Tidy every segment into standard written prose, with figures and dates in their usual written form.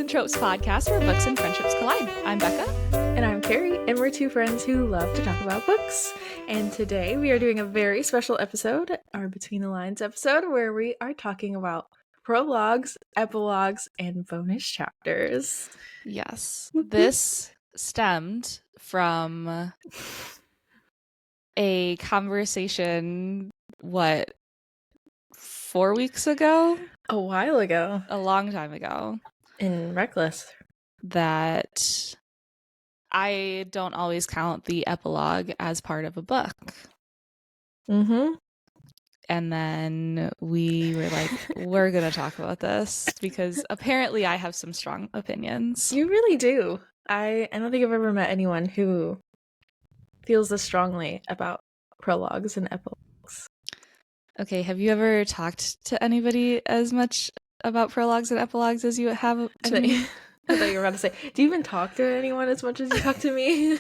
and Tropes podcast where books and friendships collide. I'm Becca. And I'm Keri, and we're two friends who love to talk about books. And today we are doing a very special episode, our Between the Lines episode, where we are talking about prologues, epilogues, and bonus chapters. Yes. This stemmed from a conversation, 4 weeks ago? A while ago. A long time ago. In Reckless. That I don't always count the epilogue as part of a book. Mm-hmm. And then we were like, we're going to talk about this because apparently I have some strong opinions. You really do. I don't think I've ever met anyone who feels this strongly about prologues and epilogues. Okay, have you ever talked to anybody as much about prologues and epilogues as you have to me? I thought you were about to say, do you even talk to anyone as much as you talk to me?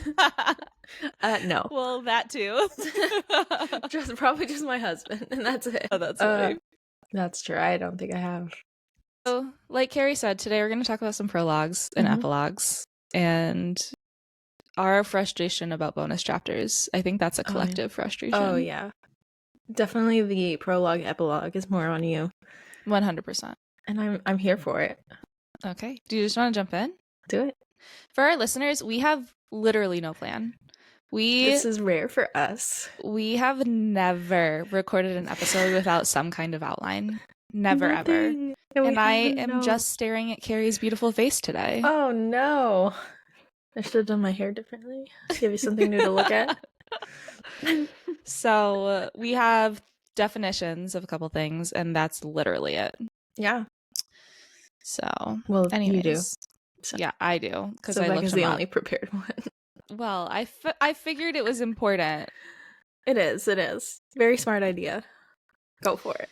No. Well, that too. Probably just my husband, and that's it. Oh, that's right. That's true. I don't think I have. So, like Keri said, today we're going to talk about some prologues and epilogues and our frustration about bonus chapters. I think that's a collective frustration. Oh, yeah. Definitely the prologue epilogue is more on you. 100%. And I'm here for it. Okay. Do you just want to jump in? Do it. For our listeners, we have literally no plan. This is rare for us. We have never recorded an episode without some kind of outline. Never, ever. And I am just staring at Keri's beautiful face today. Oh, no. I should have done my hair differently. Give you something new to look at. So we have definitions of a couple things, and that's literally it. Yeah. So, well, anyways, you do. So. Yeah, I do. So I Becca's the only prepared one. Well, I figured it was important. It is. Very smart idea. Go for it.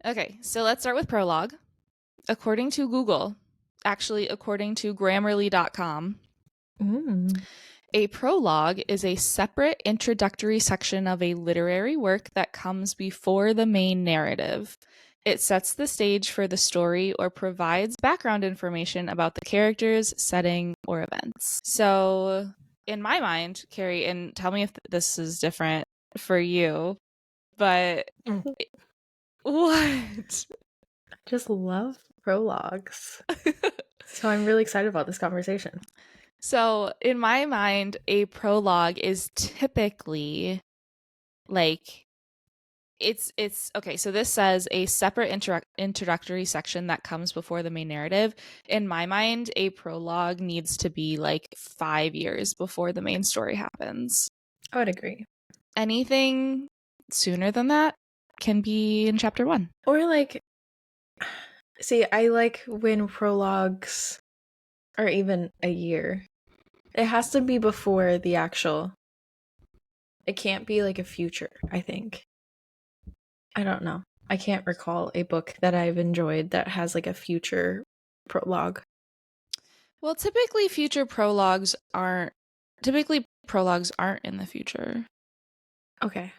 Okay, so let's start with prologue. According to Google, actually according to Grammarly.com, a prologue is a separate introductory section of a literary work that comes before the main narrative. It sets the stage for the story or provides background information about the characters, setting, or events. So, in my mind, Keri, and tell me if this is different for you, but what? I just love prologues. So I'm really excited about this conversation. So, in my mind, a prologue is typically like it's okay, so this says a separate introductory section that comes before the main narrative. In my mind, a prologue needs to be like 5 years before the main story happens. I would agree. Anything sooner than that can be in chapter 1. Or I like when prologues are even a year. It has to be before the actual. It can't be like a future, I think. I don't know. I can't recall a book that I've enjoyed that has like a future prologue. Well, typically prologues aren't in the future. Okay.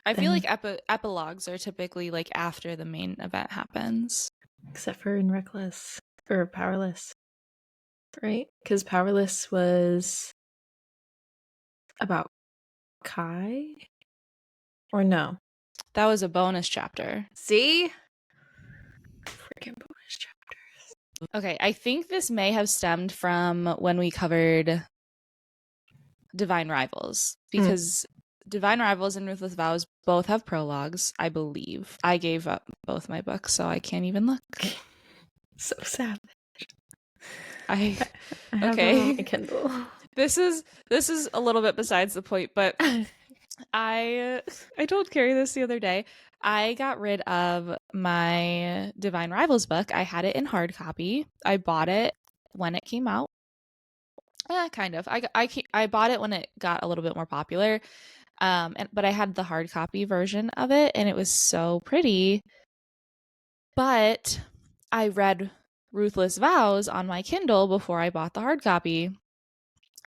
I feel like epilogues are typically like after the main event happens. Except for in Reckless or Powerless. Right? Because Powerless was about Kai? Or no? That was a bonus chapter. See? Freaking bonus chapters. Okay, I think this may have stemmed from when we covered Divine Rivals, because Divine Rivals and Ruthless Vows both have prologues, I believe. I gave up both my books, so I can't even look. So savage. I have a Kindle. This is a little bit besides the point, but I told Keri this the other day. I got rid of my Divine Rivals book. I had it in hard copy. I bought it when it came out. Kind of. I bought it when it got a little bit more popular. But I had the hard copy version of it, and it was so pretty. But I read Ruthless Vows on my Kindle before I bought the hard copy.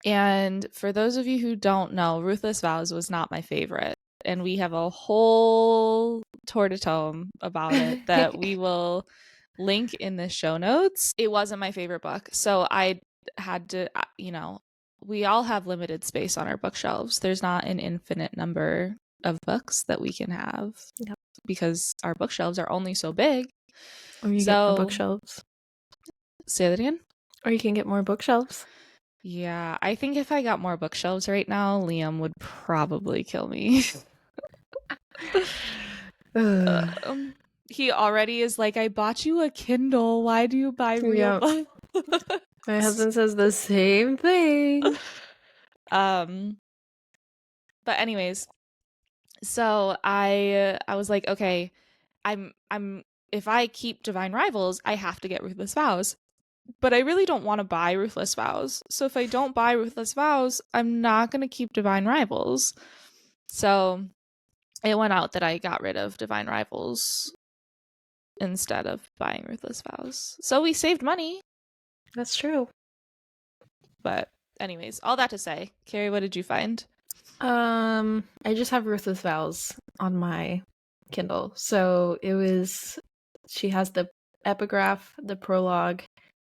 And for those of you who don't know, Ruthless Vows was not my favorite. And we have a whole tour de tome about it that we will link in the show notes. It wasn't my favorite book, so I had to, we all have limited space on our bookshelves. There's not an infinite number of books that we can have because our bookshelves are only so big. Or you get more bookshelves. Say that again? Or you can get more bookshelves. Yeah, I think if I got more bookshelves right now, Liam would probably kill me. He already is like, I bought you a Kindle. Why do you buy real books? My husband says the same thing. But anyways, so I was like, okay, I'm if I keep Divine Rivals, I have to get Ruthless Vows. But I really don't want to buy Ruthless Vows. So if I don't buy Ruthless Vows, I'm not going to keep Divine Rivals. So it went out that I got rid of Divine Rivals instead of buying Ruthless Vows. So we saved money. That's true. But anyways, all that to say, Keri, what did you find? I just have Ruthless Vows on my Kindle. So she has the epigraph, the prologue,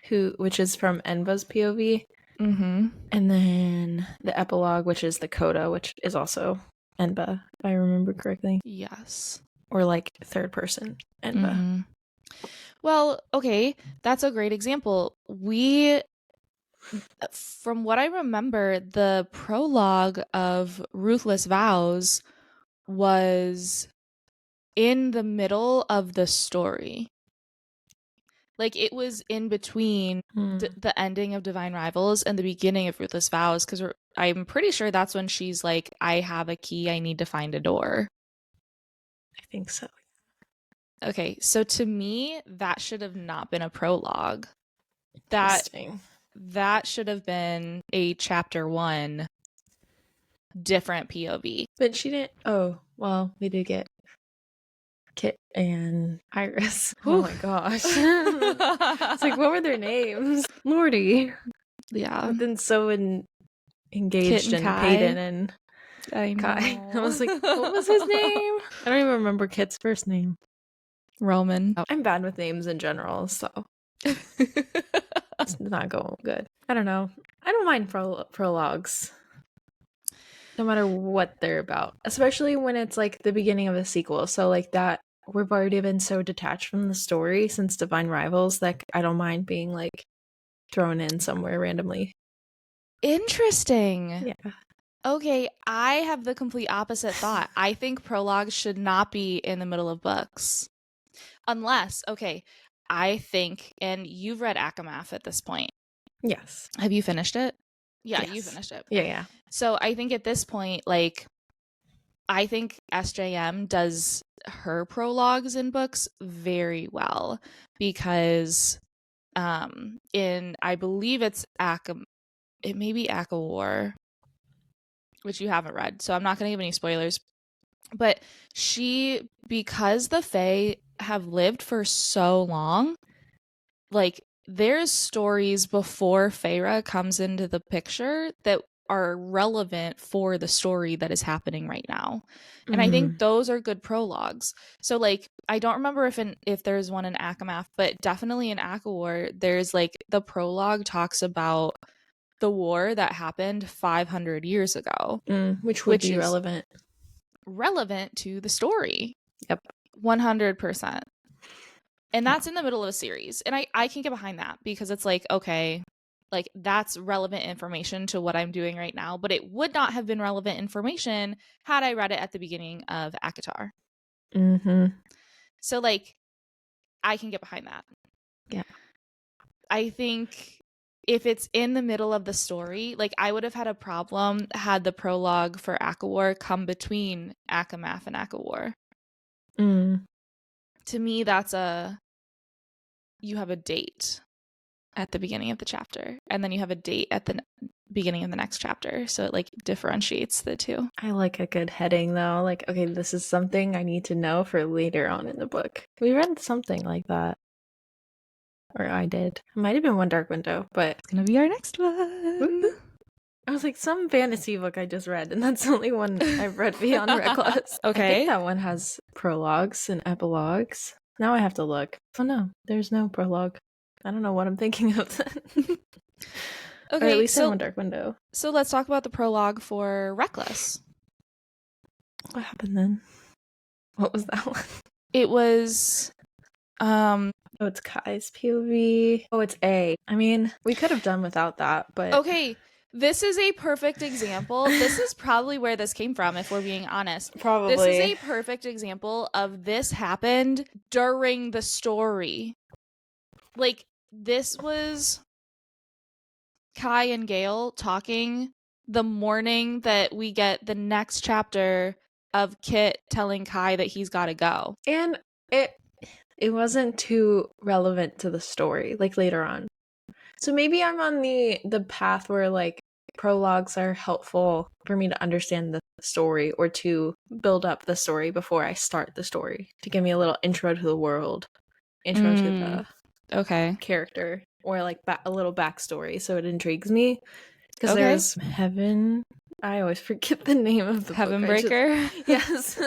which is from Enva's POV. Mm-hmm. And then the epilogue, which is the coda, which is also Enva, if I remember correctly. Yes. Or like third person Enva. Mm-hmm. Well, okay, that's a great example. From what I remember, the prologue of Ruthless Vows was in the middle of the story. Like, it was in between the ending of Divine Rivals and the beginning of Ruthless Vows, because I'm pretty sure that's when she's like, I have a key, I need to find a door. I think so. Okay, so to me, that should have not been a prologue. That should have been a chapter 1 different POV. But she didn't. Oh, well, we did get Kit and Iris. Oh my gosh. It's like, what were their names? Lordy. Yeah. But then so engaged in Peyton and Kai. I was like, what was his name? I don't even remember Kit's first name. Roman. I'm bad with names in general, so it's not going good. I don't know. I don't mind prologues. No matter what they're about. Especially when it's like the beginning of a sequel. So like that, we've already been so detached from the story since Divine Rivals that I don't mind being like thrown in somewhere randomly. Interesting. Yeah. Okay, I have the complete opposite thought. I think prologues should not be in the middle of books. Unless, okay, I think, and you've read Akamath at this point. Yes. Have you finished it? Yeah, yes. You finished it. Yeah. So I think at this point, like, I think SJM does her prologues in books very well because I believe it may be ACOWAR, which you haven't read, so I'm not going to give any spoilers. But because the Fae have lived for so long, like, there's stories before Feyre comes into the picture that are relevant for the story that is happening right now. And I think those are good prologues. So like, I don't remember if there's one in Akamath, but definitely in ACOWAR, there's like the prologue talks about the war that happened 500 years ago. Which would be relevant to the story. Yep. 100%. And that's in the middle of a series. And I can get behind that because it's like, okay, like that's relevant information to what I'm doing right now, but it would not have been relevant information had I read it at the beginning of ACOTAR. So like, I can get behind that. Yeah. I think if it's in the middle of the story, like I would have had a problem had the prologue for ACOWAR come between Akamath and ACOWAR. To me, you have a date at the beginning of the chapter, and then you have a date at the beginning of the next chapter, so it like differentiates the two. I like a good heading though, like, okay, this is something I need to know for later on in the book. We read something like that, or I did. It might have been One Dark Window, but it's gonna be our next one. I was like, some fantasy book I just read, and that's the only one I've read beyond Reckless. Okay. I think that one has prologues and epilogues. Now I have to look. Oh no, there's no prologue. I don't know what I'm thinking of then. Okay, or at least in One Dark Window. So let's talk about the prologue for Reckless. What happened then? What was that one? It was Oh, it's Kai's POV. Oh, it's A. I mean, we could have done without that, but okay, this is a perfect example. This is probably where this came from, if we're being honest. probably. This is a perfect example of this happened during the story. Like, this was Kai and Gale talking the morning that we get the next chapter of Kit telling Kai that he's got to go. And it wasn't too relevant to the story, like later on. So maybe I'm on the path where like prologues are helpful for me to understand the story or to build up the story before I start the story, to give me a little intro to the world, intro to the character, or like a little backstory, so it intrigues me. Because there's Heaven. I always forget the name of the Heaven book. Breaker? Yes.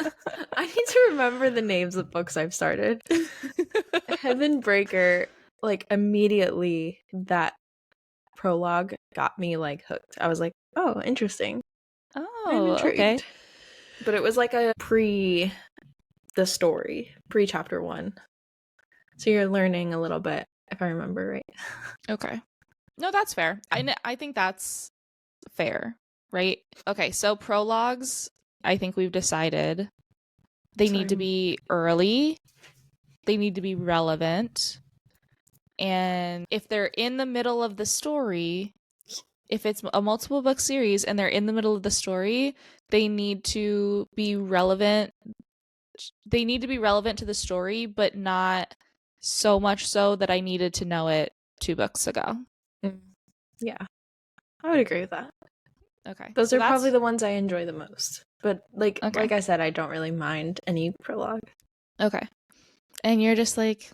I need to remember the names of books I've started. Heaven Breaker, like immediately that prologue got me like hooked. I was like, oh, interesting. I'm intrigued. Okay. But it was like a the story, pre chapter 1. So you're learning a little bit, if I remember right. Okay. No, that's fair. I think that's fair, right? Okay, so prologues, I think we've decided they need to be early. They need to be relevant. And if they're in the middle of the story, if it's a multiple book series and they're in the middle of the story, they need to be relevant. They need to be relevant to the story, but not so much so that I needed to know it 2 books ago. Yeah, I would agree with that. Okay. Those are probably the ones I enjoy the most. But like I said, I don't really mind any prologue. Okay. And you're just like,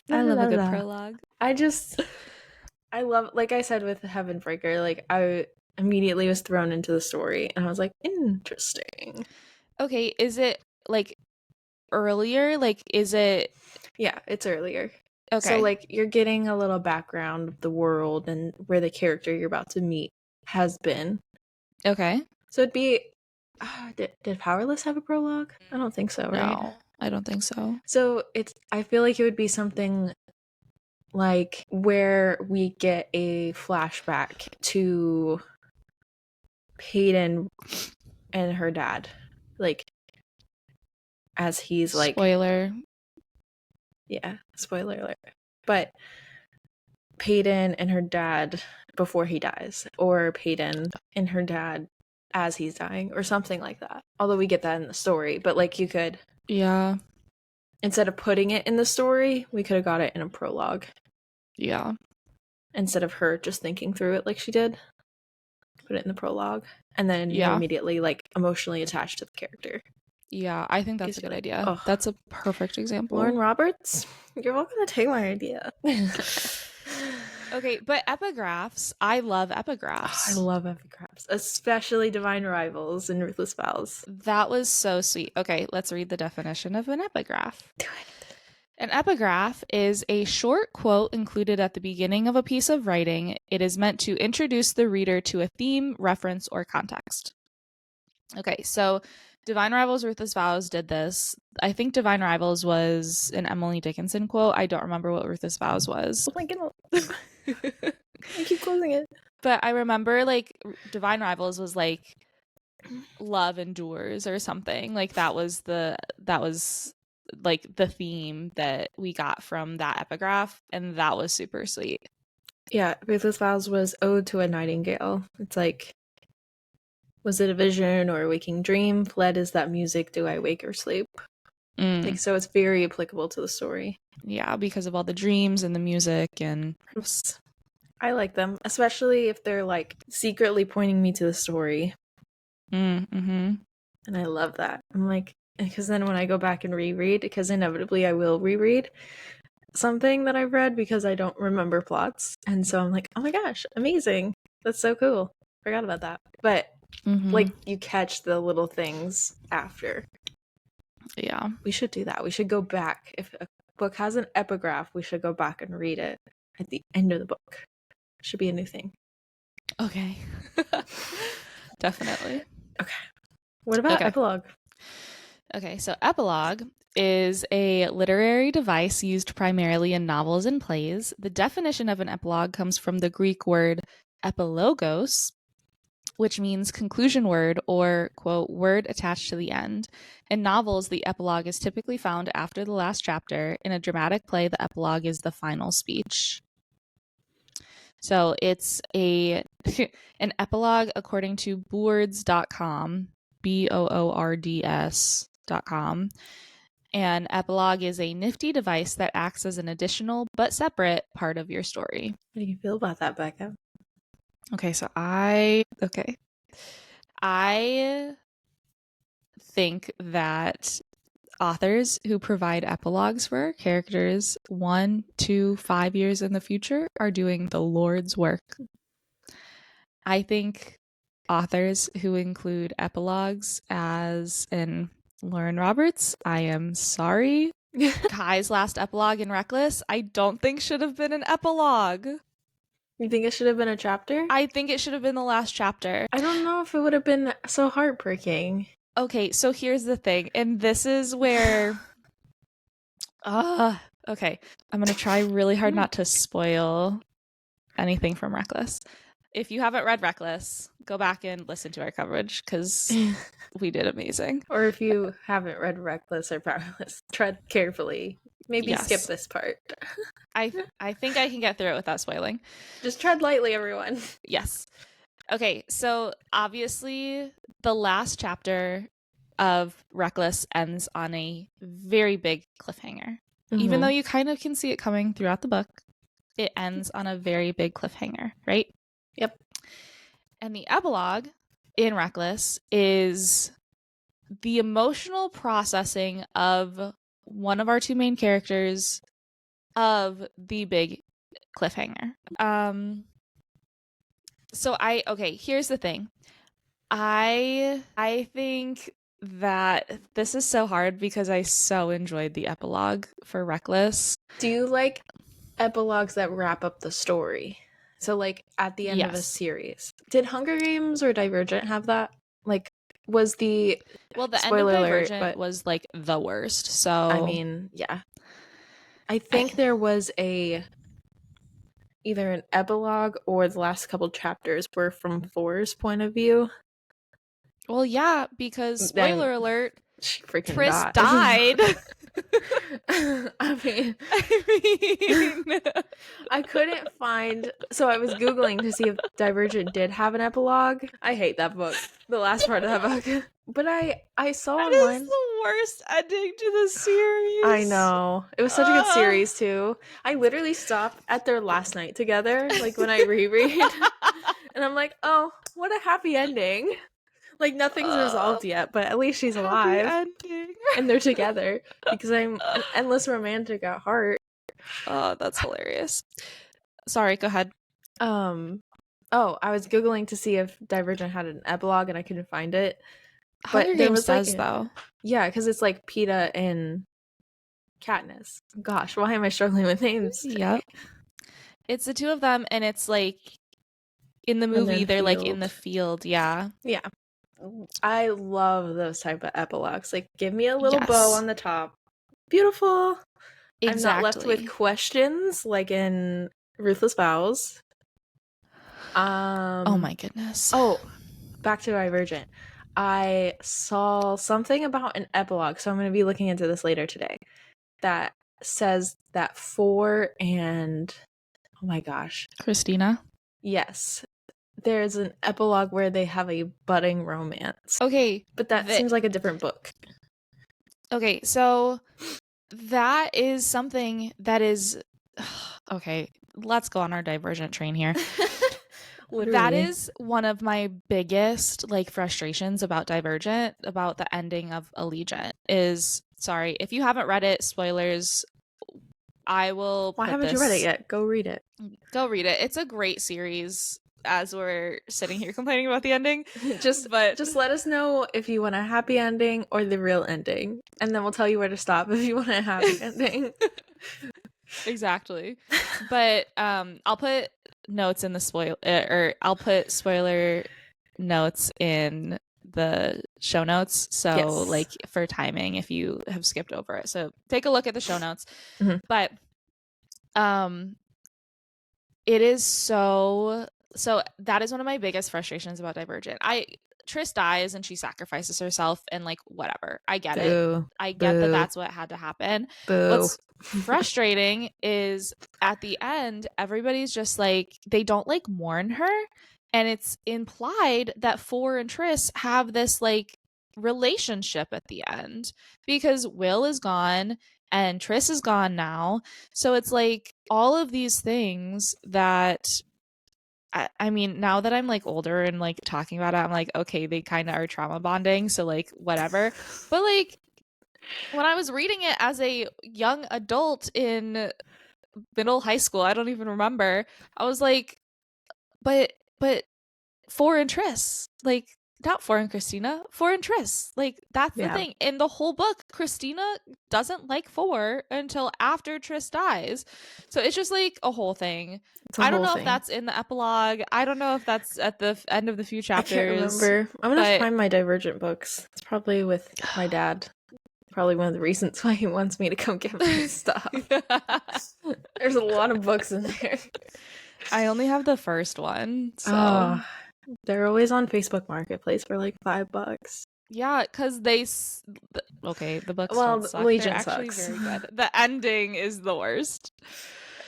I love a good prologue. I love, like I said with Heaven Breaker, like I immediately was thrown into the story and I was like, interesting. Okay, is it like earlier? Like, is it? Yeah, it's earlier. Okay. So like you're getting a little background of the world and where the character you're about to meet has been. Okay. So it'd be, did Powerless have a prologue? I don't think so, right? No, I don't think so. So I feel like it would be something like where we get a flashback to Peyton and her dad, like as he's like, spoiler. Yeah, spoiler alert. But Peyton and her dad before he dies, or Peyton and her dad as he's dying, or something like that. Although we get that in the story, but like you could, instead of putting it in the story, we could have got it in a prologue. Yeah. Instead of her just thinking through it like she did, put it in the prologue, and then you're immediately like emotionally attached to the character. Yeah, I think that's a good idea. Oh. That's a perfect example. Lauren Roberts, you're welcome to take my idea. Okay, but epigraphs, I love epigraphs. I love epigraphs, especially Divine Rivals and Ruthless Vows. That was so sweet. Okay, let's read the definition of an epigraph. Do it. An epigraph is a short quote included at the beginning of a piece of writing. It is meant to introduce the reader to a theme, reference, or context. Okay, so Divine Rivals, Ruthless Vows did this. I think Divine Rivals was an Emily Dickinson quote. I don't remember what Ruthless Vows was. Oh my goodness. I keep closing it. But I remember like Divine Rivals was like love endures or something. Like that was like the theme that we got from that epigraph, and that was super sweet. Yeah, Ruthless Vows was Ode to a Nightingale. It's like, was it a vision or a waking dream? Fled is that music, do I wake or sleep? Like, so it's very applicable to the story. Yeah, because of all the dreams and the music, and I like them, especially if they're like secretly pointing me to the story. Mm-hmm. And I love that. I'm like, because then when I go back and reread, because inevitably I will reread something that I've read because I don't remember plots. And so I'm like, oh my gosh, amazing. That's so cool. Forgot about that. But like you catch the little things after. Yeah. We should do that. We should go back. If book has an epigraph, we should go back and read it at the end of the book. Should be a new thing. Okay. Definitely. Okay. What about epilogue? Okay, so epilogue is a literary device used primarily in novels and plays. The definition of an epilogue comes from the Greek word epilogos, which means conclusion word or, quote, word attached to the end. In novels, the epilogue is typically found after the last chapter. In a dramatic play, the epilogue is the final speech. So it's an epilogue, according to boords.com, boords.com. An epilogue is a nifty device that acts as an additional but separate part of your story. How do you feel about that, Becca? Okay, so I think that authors who provide epilogues for characters 1, 2, 5 years in the future are doing the Lord's work. I think authors who include epilogues, as in Lauren Roberts, I am sorry. Kai's last epilogue in Reckless, I don't think should have been an epilogue. You think it should have been a chapter? I think it should have been the last chapter. I don't know if it would have been so heartbreaking. Okay, so here's the thing, and this is where okay, I'm gonna try really hard not to spoil anything from Reckless. If you haven't read Reckless, go back and listen to our coverage because we did amazing. Or if you haven't read Reckless or Powerless, tread carefully. Maybe skip this part. I think I can get through it without spoiling. Just tread lightly, everyone. Yes. Okay, so obviously the last chapter of Reckless ends on a very big cliffhanger. Mm-hmm. Even though you kind of can see it coming throughout the book, it ends on a very big cliffhanger, right? Yep. And the epilogue in Reckless is the emotional processing of one of our two main characters of the big cliffhanger. Here's the thing. I think that this is so hard because I so enjoyed the epilogue for Reckless. Do you like epilogues that wrap up the story? So like at the end of a series. Did Hunger Games or Divergent have that? Like was the end of Divergent was like the worst. So I mean, yeah. I think there was either an epilogue or the last couple chapters were from Thor's point of view. Well, yeah, because spoiler alert, she freaking Tris died. I mean, I couldn't find. So I was Googling to see if Divergent did have an epilogue. I hate that book. The last part of that book. But I saw that online. Is the worst ending to the series. I know. It was such a good series too. I literally stopped at their last night together, like when I reread, and I'm like, oh, what a happy ending. Like nothing's resolved yet, but at least she's alive ending. And they're together because I'm an endless romantic at heart. Oh, that's hilarious. Sorry, go ahead. I was Googling to see if Divergent had an epilogue and I couldn't find it. But there was does though. Yeah, because it's like Peeta and Katniss. Gosh, why am I struggling with names? Yep. It's the two of them, and it's like in the movie they're like in the field. Yeah. Yeah. I love those type of epilogues. Like, give me a little bow on the top. Beautiful. Exactly. I'm not left with questions like in Ruthless Vows. Oh my goodness. Oh, back to Divergent. I saw something about an epilogue, so I'm going to be looking into this later today, that says that For and, oh my gosh. Christina? Yes. There's an epilogue where they have a budding romance. Okay. But that seems like a different book. Okay, so that is something that is... Okay, let's go on our Divergent train here. That is one of my biggest like frustrations about Divergent, about the ending of Allegiant is, sorry, if you haven't read it, spoilers, I will Why haven't you read it yet? Go read it. Go read it. It's a great series as we're sitting here complaining about the ending. Just let us know if you want a happy ending or the real ending, and then we'll tell you where to stop if you want a happy ending. Exactly. But I'll put notes in the or I'll put spoiler notes in the show notes, so Yes. like for timing if you have skipped over it. So take a look at the show notes. Mhm. But um it is so that is one of my biggest frustrations about Divergent. Triss dies and she sacrifices herself and like whatever. I get it. Boo. I get that Boo. that's what had to happen. Boo. What's frustrating is at the end everybody's just like they don't like mourn her, and it's implied that Four and Triss have this like relationship at the end because Will is gone and Triss is gone now. So it's like all of these things that I mean, now that I'm like older and like talking about it, I'm like, okay, they kind of are trauma bonding. So like, whatever. But like, when I was reading it as a young adult in middle high school, I don't even remember. I was like, but Four and Triss, like not Four and Christina, Four and Triss, like that's the Yeah. thing. In the whole book, Christina doesn't like Four until after Triss dies, so it's just like a whole thing. It's a I don't whole know if thing. that's in the epilogue. I don't know if that's at the end of the few I can't chapters, remember. I'm gonna but find my Divergent books. It's probably with my dad. Probably one of the reasons why he wants me to come get my stuff. There's a lot of books in there. I only have the first one, so Oh, they're always on Facebook Marketplace for like $5. yeah, because okay, the books don't Well, suck. They're Legion actually sucks. very good. The ending is the worst.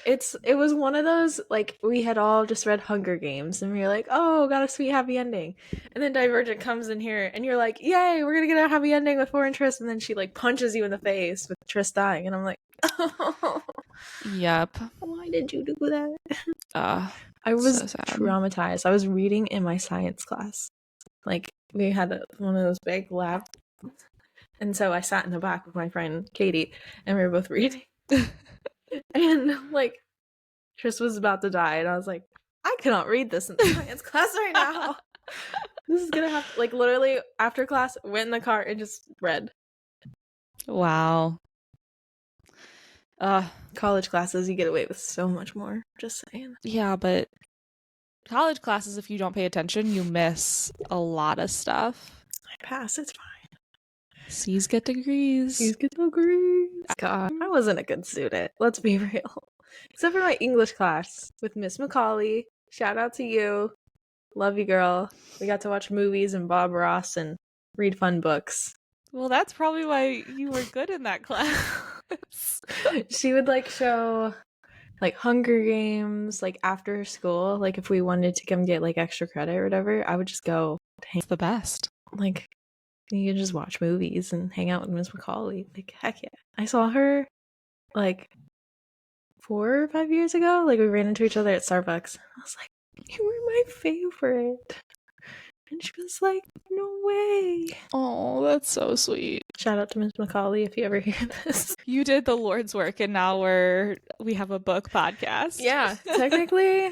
It was one of those, like, we had all just read Hunger Games and we were like, oh, got a sweet happy ending. And then Divergent comes in here and you're like, yay, we're gonna get a happy ending with Four and Triss, and then she like punches you in the face with Triss dying, and I'm like, oh, Yep. why did you do that? I So was sad. traumatized. I was reading in my science class. Like, we had one of those big labs, and so I sat in the back with my friend Katie, and we were both reading. And like, Triss was about to die, and I was like, I cannot read this in science class right now. This is gonna have to, like, literally after class, went in the car and just read. Wow. College classes, you get away with so much more. Just saying. Yeah, but college classes, if you don't pay attention, you miss a lot of stuff. I pass, it's fine. C's get degrees. C's get degrees. God, I wasn't a good student. Let's be real. Except for my English class with Miss McCauley. Shout out to you. Love you, girl. We got to watch movies and Bob Ross and read fun books. Well, that's probably why you were good in that class. She would like show like Hunger Games like after school. Like if we wanted to come get like extra credit or whatever, I would just go It's the best. like you could just watch movies and hang out with Miss McCauley. Like heck yeah. I saw her like 4 or 5 years ago. Like we ran into each other at Starbucks. I was like, you were my favorite. And she was like, no way. Oh, that's so sweet. Shout out to Miss McCauley if you ever hear this. You did the Lord's work, and now we have a book podcast. Yeah, technically,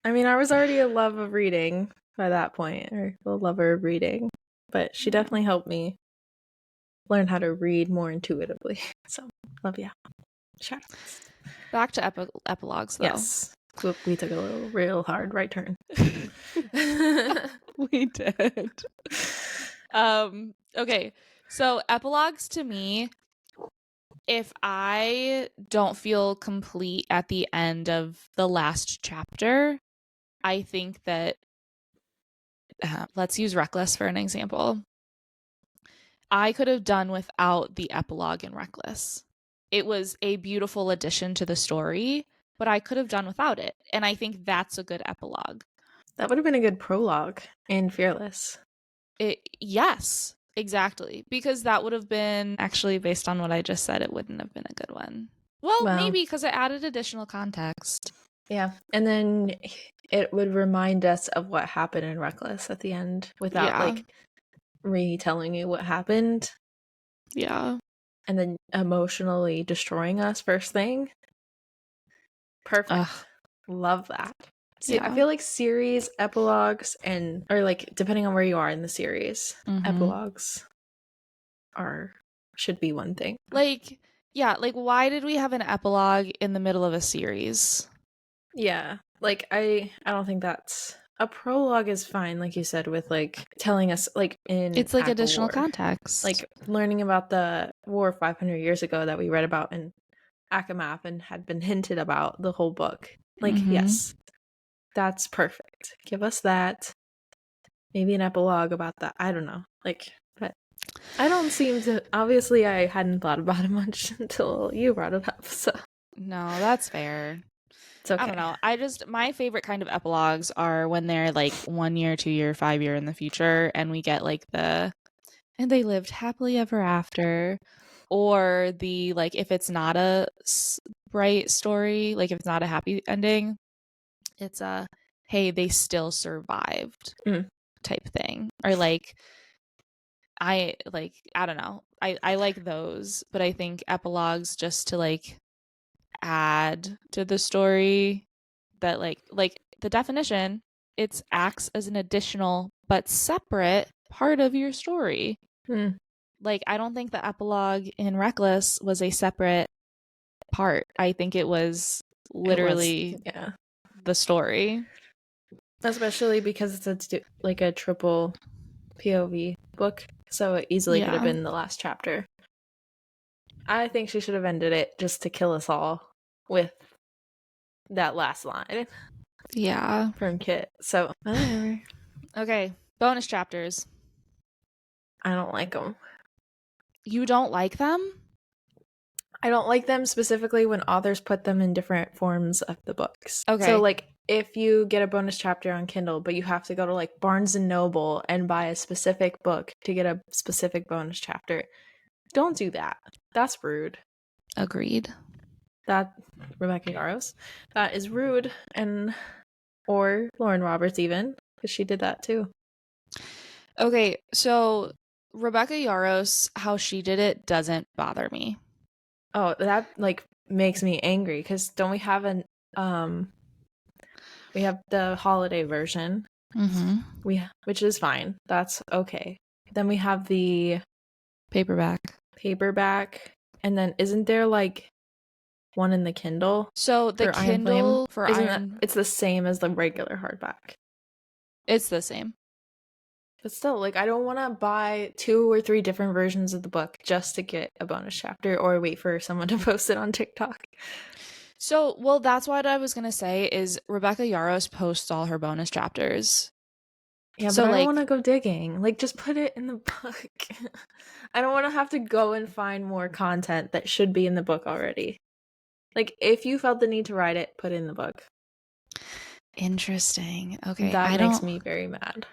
I mean, I was already a love of reading by that point, or a lover of reading, but she definitely helped me learn how to read more intuitively. So, love ya. Shout outs. Back to epilogues, though. Yes. We took a real hard right turn. We did. Okay, so epilogues to me, if I don't feel complete at the end of the last chapter, I think that let's use Reckless for an example. I could have done without the epilogue in Reckless. It was a beautiful addition to the story, but I could have done without it, and I think that's a good epilogue. That would have been a good prologue in Fearless. Yes, exactly. Because that would have been, actually, based on what I just said, it wouldn't have been a good one. Well, maybe because it added additional context. Yeah. And then it would remind us of what happened in Reckless at the end without like retelling you what happened. Yeah. And then emotionally destroying us first thing. Perfect. Love that. See, I feel like series epilogues or like depending on where you are in the series, epilogues should be one thing. Like Yeah, like why did we have an epilogue in the middle of a series? Yeah. Like I don't think that's a prologue is fine, like you said, with like telling us like in It's like Act of additional War. context. Like learning about the war 500 years ago that we read about in Akamath and had been hinted about the whole book. Like, Mm-hmm. yes, that's perfect. Give us that. Maybe an epilogue about that. I don't know. Like, but I don't seem to. Obviously, I hadn't thought about it much until you brought it up, so No, that's fair. it's I don't okay. know. My favorite kind of epilogues are when they're like 1 year, 2 year, 5 year in the future, and we get like and they lived happily ever after, or the like if it's not a bright story, like if it's not a happy ending, it's a hey, they still survived Mm. type thing, or like I don't know. I like those, but I think epilogues just to like add to the story that like the definition, it's acts as an additional but separate part of your story. Mm. Like I don't think the epilogue in Reckless was a separate part. I think it was It was, literally yeah. the story. Especially because it's like a triple POV book, so it easily could have Yeah. been the last chapter. I think she should have ended it just to kill us all with that last line Yeah. from Kit. So, whatever. Okay. Bonus chapters. I don't like them. You don't like them? I don't like them specifically when authors put them in different forms of the books. So, Okay. like, if you get a bonus chapter on Kindle, but you have to go to like Barnes and Noble and buy a specific book to get a specific bonus chapter, don't do that. That's rude. Agreed. That Rebecca Yarros, that is rude, and or Lauren Roberts even because she did that too. Okay, so Rebecca Yarros, how she did it doesn't bother me. Oh, that like makes me angry because don't we have the holiday version, Mm-hmm. which is fine. That's okay. Then we have the Paperback. paperback, and then isn't there like one in the Kindle So the for Iron Flame? Kindle for Isn't that Iron, it's the same as the regular hardback? it's the same. But still, like I don't want to buy 2 or 3 different versions of the book just to get a bonus chapter or wait for someone to post it on TikTok. So, well, that's what I was gonna say is Rebecca Yarros posts all her bonus chapters. Yeah, but So I don't like, want to go digging. Like, just put it in the book. I don't want to have to go and find more content that should be in the book already. Like, if you felt the need to write it, put it in the book. interesting. Okay, That makes me very mad.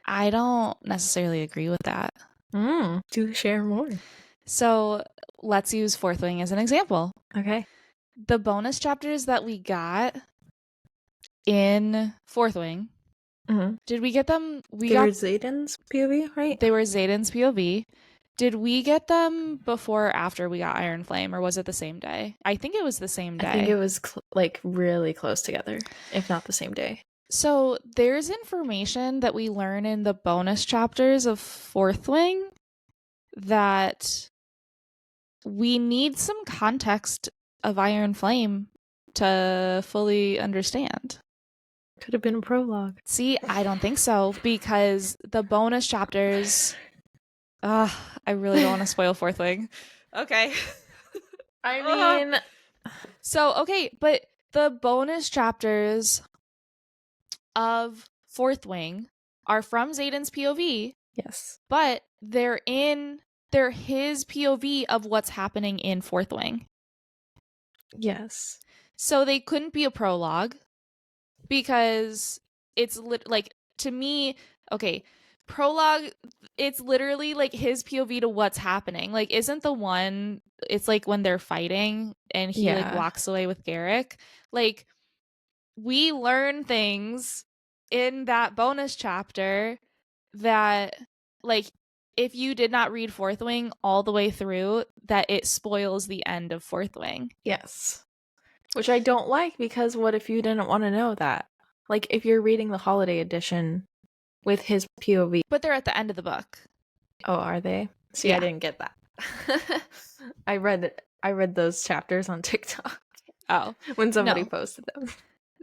I don't necessarily agree with that. Do share more. So let's use Fourth Wing as an example. Okay. The bonus chapters that we got in Fourth Wing, Mm-hmm. did we get them? We They were got Zayden's POV, right? They were Zayden's POV. Did we get them before or after we got Iron Flame, or was it the same day? I think it was the same I think it day. was like really close together, if not the same day. So there's information that we learn in the bonus chapters of Fourth Wing that we need some context of Iron Flame to fully understand. Could have been a prologue. See, I don't think so because the bonus chapters. I really don't want to spoil Fourth Wing. Okay. I mean, So, okay, but the bonus chapters of Fourth Wing are from Zayden's POV, yes. but they're his POV of what's happening in Fourth Wing. Yes. So they couldn't be a prologue because it's like to me, okay, prologue, it's literally like his POV to what's happening. Like isn't the one it's like when they're fighting and he like Yeah. walks away with Garrick. Like we learn things in that bonus chapter that like if you did not read Fourth Wing all the way through, that it spoils the end of Fourth Wing. Yes. Which I don't like because what if you didn't want to know that? Like if you're reading the holiday edition with his POV. But they're at the end of the book. Oh, are they? See, I Yeah. didn't get that. I read I read those chapters on TikTok Oh, when somebody no. posted them.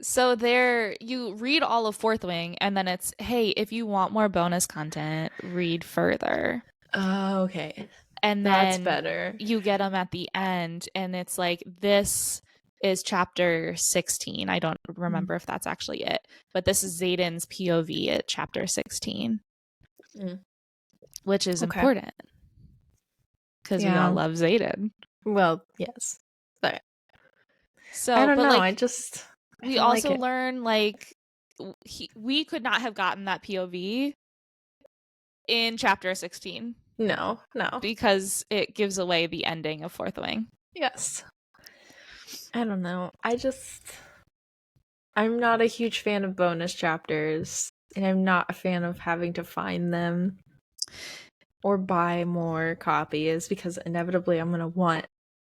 So there, you read all of Fourth Wing, and then it's, hey, if you want more bonus content, read further. Oh, okay. And That's then better. you get them at the end, and it's like, this is chapter 16. I don't remember if that's actually it, but this is Xaden's POV at chapter 16, which is Okay. important because we all Yeah. love Xaden. Well, yes. But So, I don't but know. like, I we don't like also it. learn like we could not have gotten that POV in chapter 16 No. because it gives away the ending of Fourth Wing. Yes. I don't know. I'm not a huge fan of bonus chapters, and I'm not a fan of having to find them or buy more copies because inevitably I'm going to want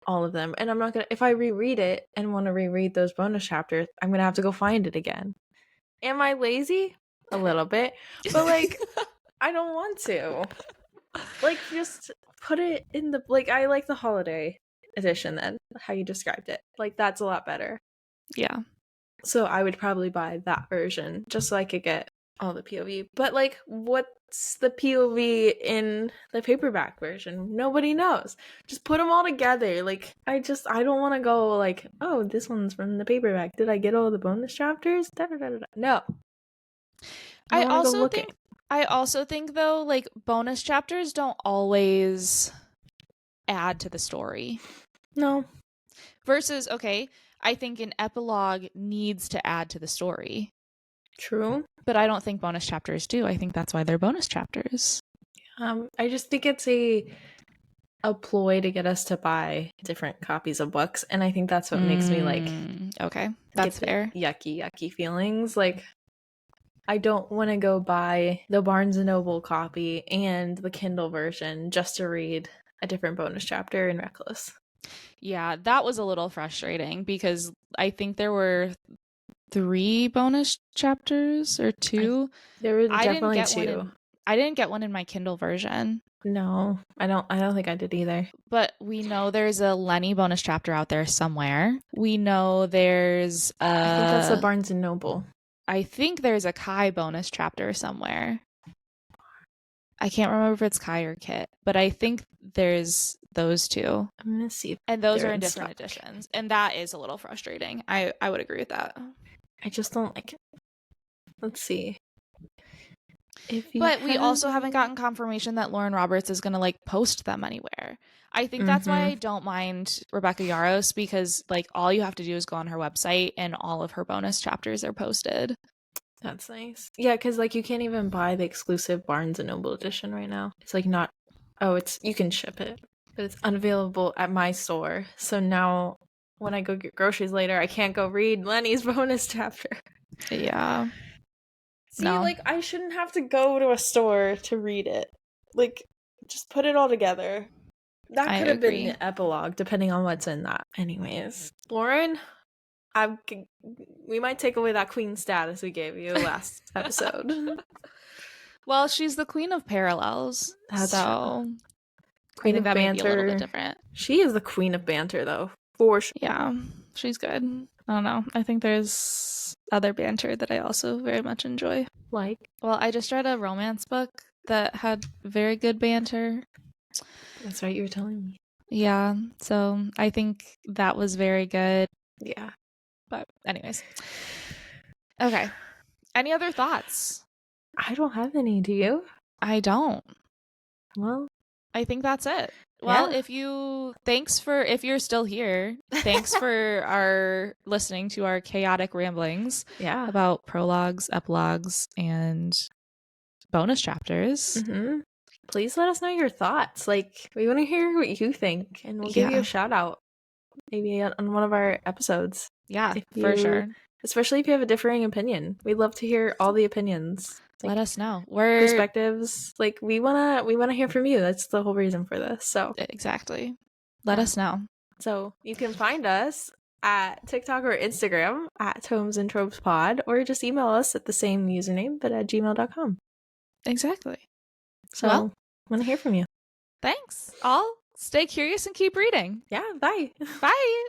all of them. And I'm not going to, if I reread it and want to reread those bonus chapters, I'm going to have to go find it again. Am I lazy? A little bit. But like, I don't want to. Like, just put it in the, like, I like the holiday edition then, how you described it. Like, that's a lot better. Yeah. So I would probably buy that version just so I could get all the POV. But like, what's the POV in the paperback version? Nobody knows. Just put them all together. Like, I don't want to go like, oh, this one's from the paperback. Did I get all the bonus chapters? Da-da-da-da-da. No. I don't want to go looking. I also think though, like, bonus chapters don't always add to the story. No. Versus, okay, I think an epilogue needs to add to the story. True. But I don't think bonus chapters do. I think that's why they're bonus chapters. I just think it's a ploy to get us to buy different copies of books, and I think that's what makes me like, okay, that's fair, yucky feelings. Like, I don't want to go buy the Barnes & Noble copy and the Kindle version just to read a different bonus chapter in Reckless. Yeah, that was a little frustrating because I think there were 3 bonus chapters or 2. There were definitely 2. I didn't get one in my Kindle version. No, I don't think I did either. But we know there's a Lenny bonus chapter out there somewhere. We know there's I think that's the Barnes & Noble. I think there's a Kai bonus chapter somewhere. I can't remember if it's Kai or Kit, but I think there's those 2. I'm gonna see. And those are in different editions. And that is a little frustrating. I would agree with that. I just don't like it. Let's see. But we also haven't gotten confirmation that Lauren Roberts is going to like post them anywhere. I think that's why I don't mind Rebecca Yarros, because like all you have to do is go on her website and all of her bonus chapters are posted. That's nice. Yeah, because like you can't even buy the exclusive Barnes & Noble edition right now. It's like not, you can ship it, but it's unavailable at my store. So now when I go get groceries later, I can't go read Lenny's bonus chapter. Yeah. See, like, I shouldn't have to go to a store to read it. Like, just put it all together. That could have been the epilogue, depending on what's in that. Anyways, Lauren, we might take away that queen status we gave you last episode. Well, she's the queen of parallels. That's so true. Queen of that banter. May be a little bit different. She is the queen of banter, though, for sure. Yeah, she's good. I don't know. I think there's other banter that I also very much enjoy. Like? Well, I just read a romance book that had very good banter. That's right, you were telling me. Yeah, so I think that was very good. Yeah. But anyways. Okay. Any other thoughts? I don't have any, do you? I don't. Well, I think that's it. Well, yeah. if you're still here, thanks for our listening to our chaotic ramblings about prologues, epilogues, and bonus chapters. Mm-hmm. Please let us know your thoughts. Like, we want to hear what you think, and we'll give you a shout out maybe on one of our episodes. Yeah, for sure. Especially if you have a differing opinion. We'd love to hear all the opinions. Like, let us know. Perspectives. Like, we wanna hear from you. That's the whole reason for this. So exactly. Let us know. So you can find us at TikTok or Instagram at Tomes and Tropes Pod, or just email us at the same username but at gmail.com. Exactly. So I want to hear from you. Thanks all. Stay curious and keep reading. Yeah, bye. Bye.